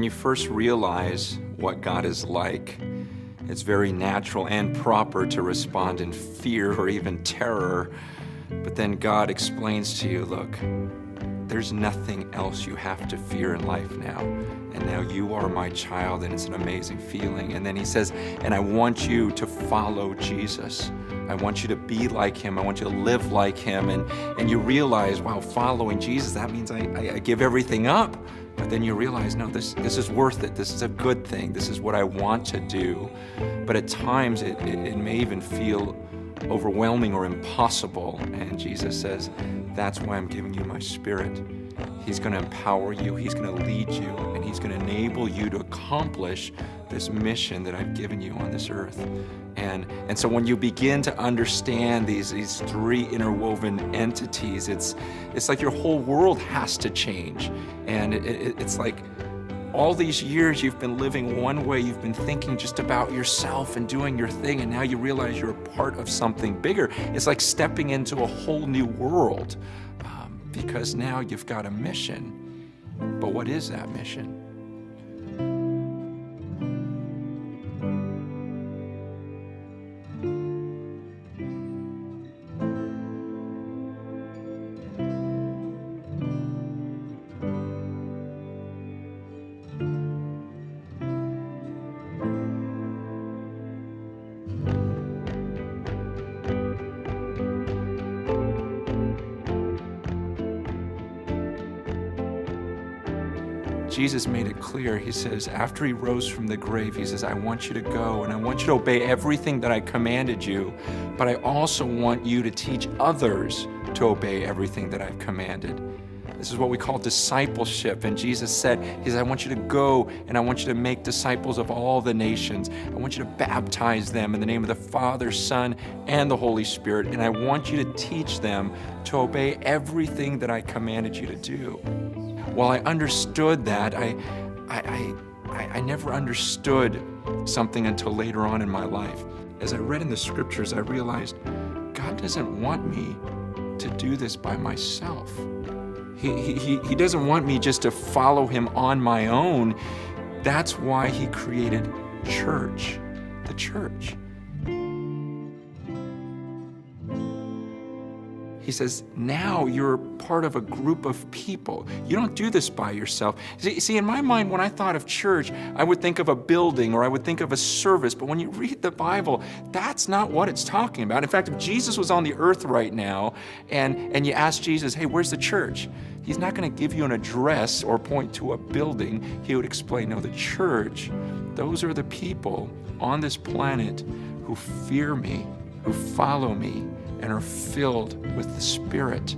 When you first realize what God is like, it's very natural and proper to respond in fear or even terror. But then God explains to you, look, there's nothing else you have to fear in life now. And now you are my child, and it's an amazing feeling. And then he says, and I want you to follow Jesus. I want you to be like him. I want you to live like him. And you realize, wow, following Jesus, that means I give everything up. But then you realize, no, this is worth it. This is a good thing. This is what I want to do. But at times it may even feel overwhelming or impossible. And Jesus says, that's why I'm giving you my Spirit. He's going to empower you. He's going to lead you. And he's going to enable you to accomplish this mission that I've given you on this earth. And so when you begin to understand these three interwoven entities, it's like your whole world has to change. And it's like all these years you've been living one way, you've been thinking just about yourself and doing your thing, and now you realize you're a part of something bigger. It's like stepping into a whole new world because now you've got a mission. But what is that mission? Jesus made it clear. He says, after he rose from the grave, he says, I want you to go and I want you to obey everything that I commanded you, but I also want you to teach others to obey everything that I've commanded. This is what we call discipleship. And Jesus said, he says, I want you to go and I want you to make disciples of all the nations. I want you to baptize them in the name of the Father, Son, and the Holy Spirit. And I want you to teach them to obey everything that I commanded you to do. Well, I understood that. I never understood something until later on in my life. As I read in the scriptures, I realized God doesn't want me to do this by myself. He doesn't want me just to follow him on my own. That's why he created church, the church. He says, now you're part of a group of people. You don't do this by yourself. See, in my mind, when I thought of church, I would think of a building or I would think of a service. But when you read the Bible, that's not what it's talking about. In fact, if Jesus was on the earth right now and you ask Jesus, hey, where's the church? He's not going to give you an address or point to a building. He would explain, no, the church, those are the people on this planet who fear me, who follow me, and are filled with the Spirit.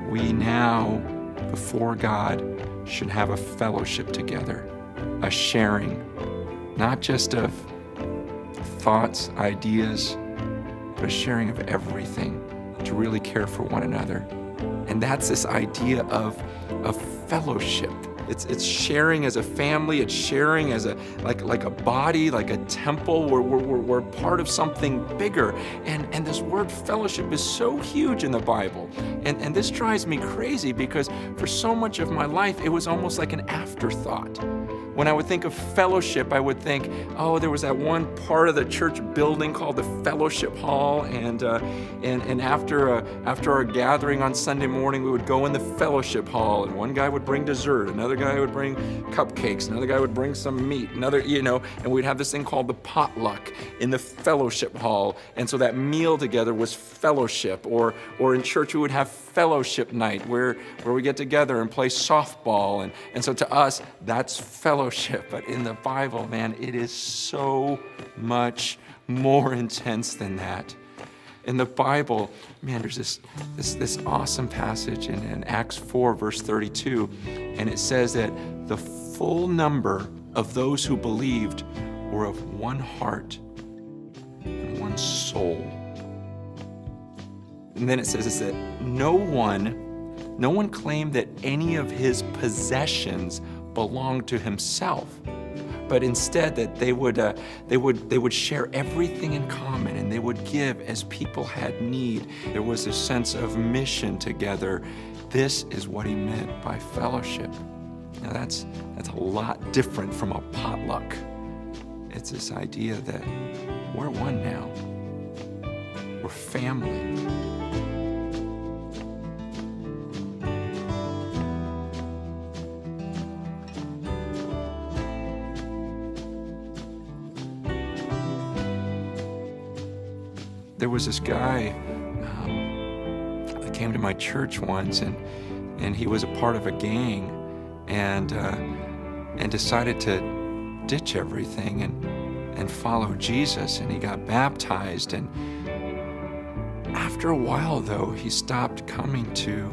We now, before God, should have a fellowship together, a sharing, not just of thoughts, ideas, but a sharing of everything to really care for one another. And that's this idea of fellowship. It's sharing as a family. It's sharing as like a body, like a temple. We're part of something bigger. And this word fellowship is so huge in the Bible. And this drives me crazy because for so much of my life, it was almost like an afterthought. When I would think of fellowship, I would think, oh, there was that one part of the church building called the fellowship hall, and after our gathering on Sunday morning, we would go in the fellowship hall, and one guy would bring dessert, another guy would bring cupcakes, another guy would bring some meat, and we'd have this thing called the potluck in the fellowship hall, and so that meal together was fellowship. Or in church, we would have fellowship night where we get together and play softball, and so to us, that's fellowship. But in the Bible, man, it is so much more intense than that. In the Bible, man, there's this awesome passage in Acts 4, verse 32, and it says that the full number of those who believed were of one heart and one soul. And then it says that no one claimed that any of his possessions belonged to himself, but instead that they would share everything in common, and they would give as people had need. There was a sense of mission together. This is what he meant by fellowship. Now that's a lot different from a potluck. It's this idea that we're one now. We're family. There was this guy that came to my church once, and he was a part of a gang, and decided to ditch everything and follow Jesus, and he got baptized. And after a while, though, he stopped coming to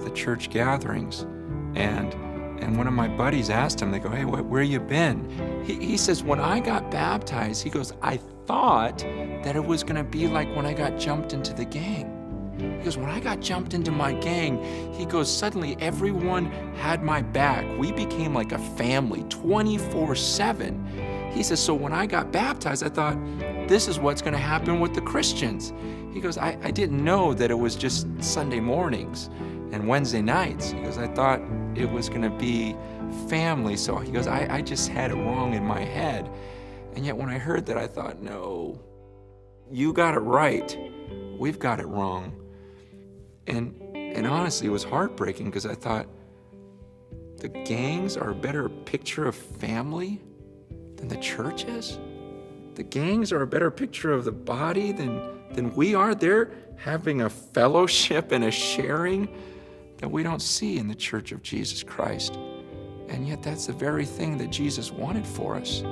the church gatherings, and one of my buddies asked him, they go, "Hey, where you been?" He says, "When I got baptized," he goes, "I thought that it was gonna be like when I got jumped into the gang." He goes, "When I got jumped into my gang," he goes, "suddenly everyone had my back. We became like a family 24/7. He says, "So when I got baptized, I thought, this is what's gonna happen with the Christians." He goes, I didn't know that it was just Sunday mornings and Wednesday nights. He goes, "I thought it was gonna be family." So he goes, I just had it wrong in my head. And yet when I heard that, I thought, no, you got it right. We've got it wrong. And honestly, it was heartbreaking, because I thought, the gangs are a better picture of family than the church is? The gangs are a better picture of the body than we are? They're having a fellowship and a sharing that we don't see in the Church of Jesus Christ. And yet that's the very thing that Jesus wanted for us.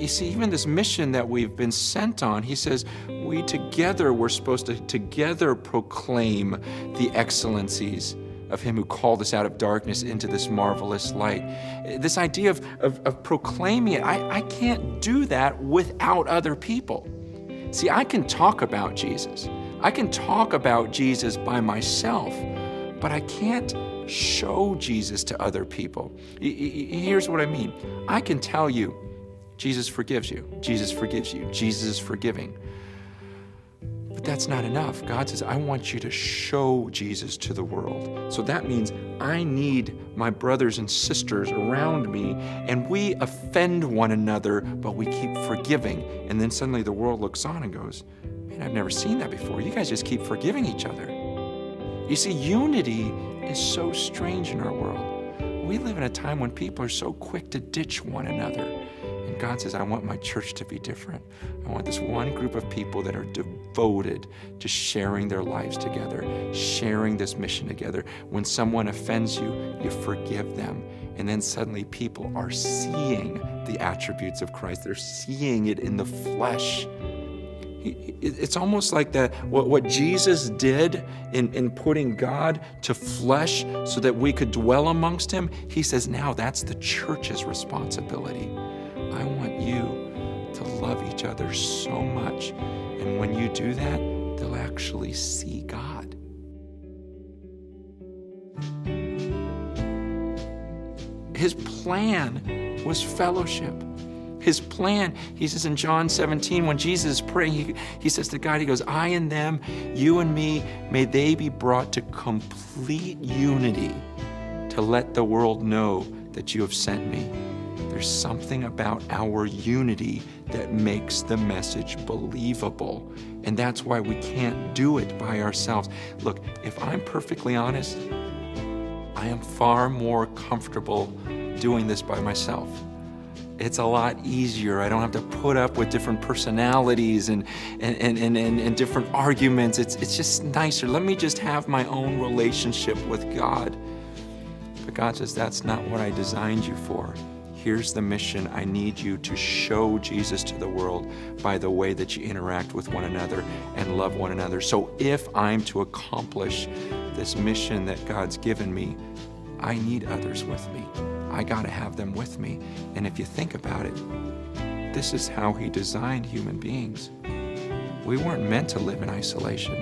You see, even this mission that we've been sent on, he says, we're supposed to together proclaim the excellencies of him who called us out of darkness into this marvelous light. This idea of proclaiming it, I can't do that without other people. See, I can talk about Jesus. I can talk about Jesus by myself, but I can't show Jesus to other people. Here's what I mean. I can tell you, Jesus forgives you. Jesus forgives you. Jesus is forgiving. But that's not enough. God says, I want you to show Jesus to the world. So that means I need my brothers and sisters around me, and we offend one another, but we keep forgiving. And then suddenly the world looks on and goes, man, I've never seen that before. You guys just keep forgiving each other. You see, unity is so strange in our world. We live in a time when people are so quick to ditch one another. And God says, I want my church to be different. I want this one group of people that are devoted to sharing their lives together, sharing this mission together. When someone offends you, you forgive them. And then suddenly people are seeing the attributes of Christ. They're seeing it in the flesh. It's almost like that. What Jesus did in putting God to flesh so that we could dwell amongst him, he says now that's the church's responsibility. I want you to love each other so much. And when you do that, they'll actually see God. His plan was fellowship. His plan, he says in John 17, when Jesus is praying, he says to God, he goes, I and them, you and me, may they be brought to complete unity to let the world know that you have sent me. There's something about our unity that makes the message believable. And that's why we can't do it by ourselves. Look, if I'm perfectly honest, I am far more comfortable doing this by myself. It's a lot easier. I don't have to put up with different personalities and different arguments. It's just nicer. Let me just have my own relationship with God. But God says, that's not what I designed you for. Here's the mission. I need you to show Jesus to the world by the way that you interact with one another and love one another. So if I'm to accomplish this mission that God's given me, I need others with me. I got to have them with me. And if you think about it, this is how he designed human beings. We weren't meant to live in isolation.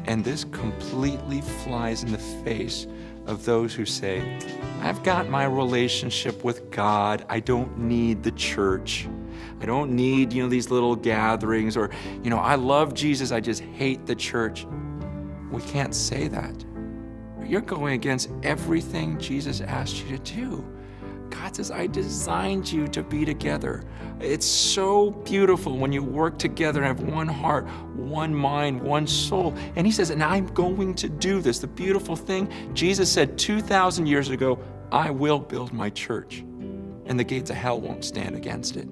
And this completely flies in the face of those who say, I've got my relationship with God. I don't need the church. I don't need, these little gatherings, or, I love Jesus. I just hate the church. We can't say that. You're going against everything Jesus asked you to do. God says, I designed you to be together. It's so beautiful when you work together and have one heart, one mind, one soul. And he says, and I'm going to do this. The beautiful thing, Jesus said 2,000 years ago, I will build my church, and the gates of hell won't stand against it.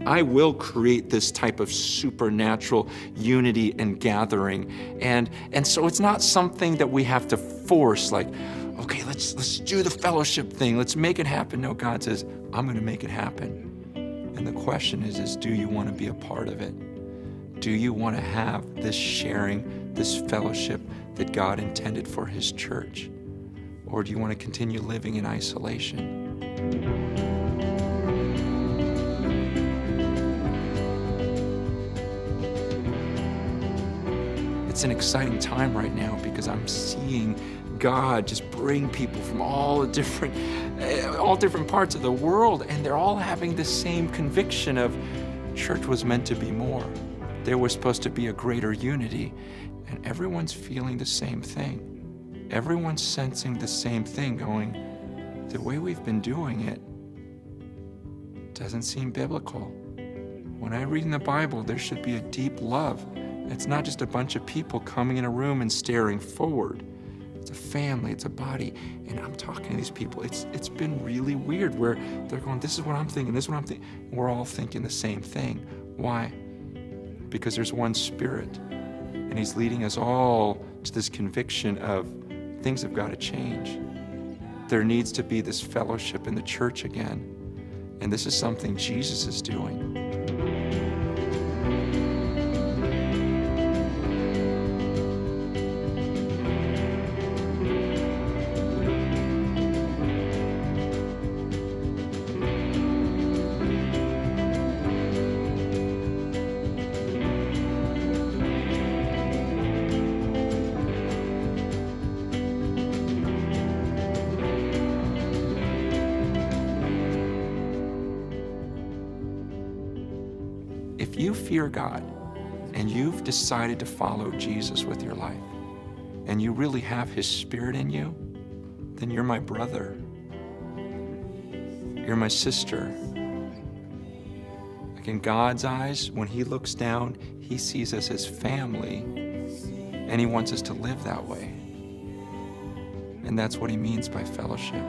I will create this type of supernatural unity and gathering. And so it's not something that we have to force, like, okay, let's do the fellowship thing. Let's make it happen. No, God says, I'm going to make it happen. And the question is do you want to be a part of it? Do you want to have this sharing, this fellowship that God intended for his church? Or do you want to continue living in isolation? It's an exciting time right now because I'm seeing God just bring people from all different parts of the world, and they're all having the same conviction of church was meant to be more. There was supposed to be a greater unity, and everyone's feeling the same thing. Everyone's sensing the same thing, going, the way we've been doing it doesn't seem biblical. When I read in the Bible, there should be a deep love. It's not just a bunch of people coming in a room and staring forward. It's a family, it's a body. And I'm talking to these people. It's been really weird where they're going, this is what I'm thinking, this is what I'm thinking. We're all thinking the same thing. Why? Because there's one Spirit, and he's leading us all to this conviction of things have got to change. There needs to be this fellowship in the church again. And this is something Jesus is doing. If you fear God and you've decided to follow Jesus with your life, and you really have his Spirit in you, then you're my brother. You're my sister. Like in God's eyes, when he looks down, he sees us as family, and he wants us to live that way. And that's what he means by fellowship.